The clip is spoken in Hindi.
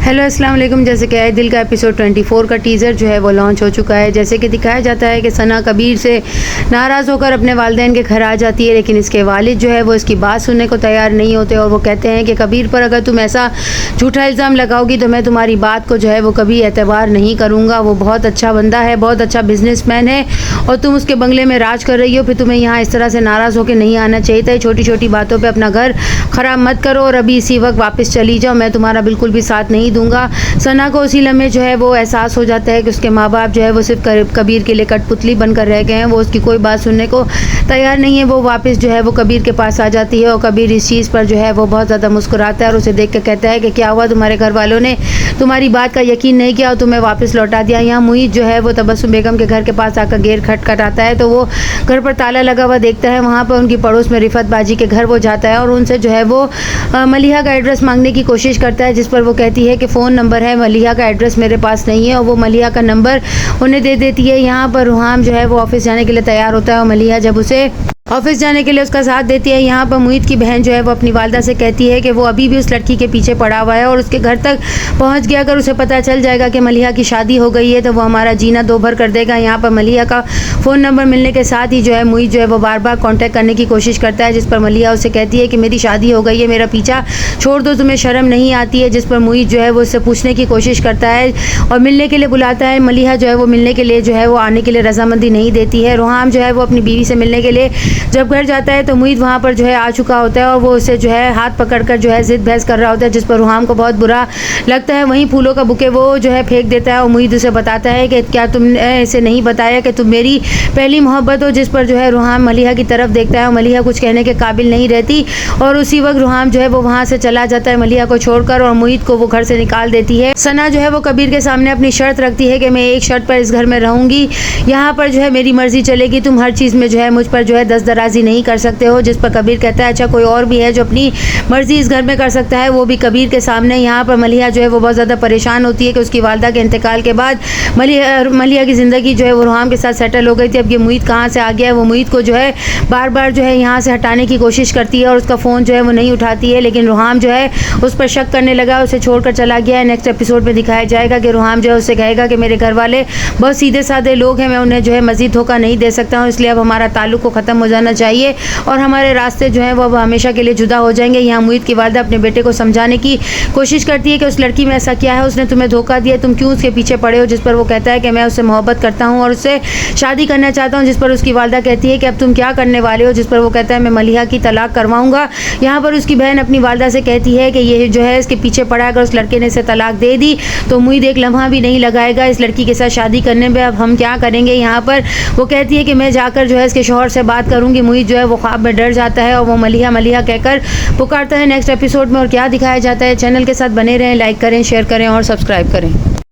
हेलो अस्सलाम वालेकुम। जैसे कि आए दिल का एपिसोड 24 का टीज़र जो है वो लॉन्च हो चुका है। जैसे कि दिखाया जाता है कि सना कबीर से नाराज़ होकर अपने वालिदैन के घर आ जाती है, लेकिन इसके वालिद जो है वो इसकी बात सुनने को तैयार नहीं होते और वो कहते हैं कि कबीर पर अगर तुम ऐसा झूठा इल्ज़ाम लगाओगी तो मैं तुम्हारी बात को जो है वो कभी एतबार नहीं करूँगा। वो बहुत अच्छा बंदा है, बहुत अच्छा बिजनेसमैन है और तुम उसके बंगले में राज कर रही हो, फिर तुम्हें यहाँ इस तरह से नाराज़ होकर नहीं आना चाहिए था। छोटी छोटी बातों पर अपना घर ख़राब मत करो और अभी इसी वक्त वापस चली जाओ, मैं तुम्हारा बिल्कुल भी साथ नहीं दूंगा। सना को उसी लम्हे जो है वो एहसास हो जाता है कि उसके माँ बाप जो है वो सिर्फ कबीर के लिए कठपुतली बनकर रह गए हैं। वो उसकी कोई बात सुनने को तैयार नहीं है। वो वापस जो है वो कबीर के पास आ जाती है और कबीर इस चीज़ पर जो है वो बहुत ज़्यादा मुस्कुराता है और उसे देख के कहता है कि क्या हुआ, तुम्हारे घर वालों ने तुम्हारी बात का यकीन नहीं किया और तुम्हें वापस लौटा दिया। यहाँ मुईद जो है वो तबस्सुम बेगम के घर के पास आकर गेट खटखटाता है तो वो घर पर ताला लगा हुआ देखता है। वहाँ पर उनकी पड़ोस में रिफत बाजी के घर वो जाता है और उनसे जो है वो मलिहा का एड्रेस मांगने की कोशिश करता है, जिस पर वो कहती है कि फ़ोन नंबर है, मलिहा का एड्रेस मेरे पास नहीं है और वो मलिहा का नंबर उन्हें दे देती है। यहाँ पर रुहाम जो है वो ऑफिस जाने के लिए तैयार होता है और मलिहा जब उसे ऑफिस जाने के लिए उसका साथ देती है। यहाँ पर मुईद की बहन जो है वो अपनी वालदा से कहती है कि वो अभी भी उस लड़की के पीछे पड़ा हुआ है और उसके घर तक पहुँच गया। अगर उसे पता चल जाएगा कि मलिहा की शादी हो गई है तो वो हमारा जीना दो भर कर देगा। यहाँ पर मलिहा का फ़ोन नंबर मिलने के साथ ही जो है मुईद जो है वो बार बार कॉन्टैक्ट करने की कोशिश करता है, जिस पर मलिहा उसे कहती है कि मेरी शादी हो गई है, मेरा पीछा छोड़ दो, तुम्हें शर्म नहीं आती है। जिस पर मुईद जो है वो उससे पूछने की कोशिश करता है और मिलने के लिए बुलाता है। मलिहा जो है वो मिलने के लिए जो है वो आने के लिए रजामंदी नहीं देती है। रुहाम जो है वो अपनी बीवी से मिलने के लिए जब घर जाता है तो मुईद वहाँ पर जो है आ चुका होता है और वो उसे जो है हाथ पकड़कर जो है जिद बहस कर रहा होता है, जिस पर रुहाम को बहुत बुरा लगता है। वहीं फूलों का बुके वो जो है फेंक देता है और मुईद उसे बताता है कि क्या तुमने इसे नहीं बताया कि तुम मेरी पहली मोहब्बत हो, जिस पर जो है रुहाम मलिहा की तरफ देखता है और मलिहा कुछ कहने के काबिल नहीं रहती और उसी वक्त रुहाम जो है वो वहाँ से चला जाता है मलिहा को छोड़कर और मुईद को वो घर से निकाल देती है। सना जो है वो कबीर के सामने अपनी शर्त रखती है कि मैं एक शर्त पर इस घर में रहूँगी, यहाँ पर जो है मेरी मर्जी चलेगी, तुम हर चीज़ में जो है मुझ पर जो है दस्तदराजी नहीं कर सकते हो। जिस पर कबीर कहता है अच्छा कोई और भी है जो अपनी मर्जी इस घर में कर सकता है, वो भी कबीर के सामने। यहाँ पर मलिहा जो है वो बहुत ज़्यादा परेशान होती है कि उसकी वालदा के इंतकाल के बाद मलिहा की ज़िंदगी जो है वो रुहाम के साथ सेटल हो गई थी, अब ये मुईद कहाँ से आ गया है। वो मुईद को जो है बार बार जो है यहाँ से हटाने की कोशिश करती है और उसका फ़ोन जो है वो नहीं उठाती है, लेकिन रुहाम जो है उस पर शक करने लगा, उसे छोड़कर चला गया है। नेक्स्ट एपिसोड में दिखाया जाएगा कि रुहाम जो है उससे कहेगा कि मेरे घर वाले बहुत सीधे साधे लोग हैं, मैं उन्हें जो है मज़ीद धोखा नहीं दे सकता हूँ, इसलिए अब हमारा ताल्लुक़ को ख़त्म हो जाना चाहिए और हमारे रास्ते जो है वो अब हमेशा के लिए जुदा हो जाएंगे। यहाँ मुईद की वालदा अपने बेटे को समझाने की कोशिश करती है कि उस लड़की में ऐसा क्या है, उसने तुम्हें धोखा दिया, तुम क्यों उसके पीछे पड़े हो। जिस पर वो कहता है कि मैं उससे मोहब्बत करता हूँ और उससे शादी करना चाहता हूँ। जिस पर उसकी वालदा कहती है कि अब तुम क्या करने वाले हो। जिस पर वो कहता है मैं मलिहा की तलाक करवाऊंगा। यहाँ पर उसकी बहन अपनी वालदा से कहती है कि ये जो है इसके पीछे पड़ा, अगर उस लड़के ने इसे तलाक दे दी तो मुईद एक लम्हा भी नहीं लगाएगा इस लड़की के साथ शादी करने में, अब हम क्या करेंगे। यहाँ पर वो कहती है कि मैं जाकर जो है इसके शौहर से बात करूँगी। मुईद जो है वो ख्वाब में डर जाता है और वो मलिहा मलिहा कहकर पुकारता है। नेक्स्ट एपिसोड में और क्या दिखाया जाता है, चैनल के साथ बने रहें, लाइक करें, शेयर करें और सब्सक्राइब करें।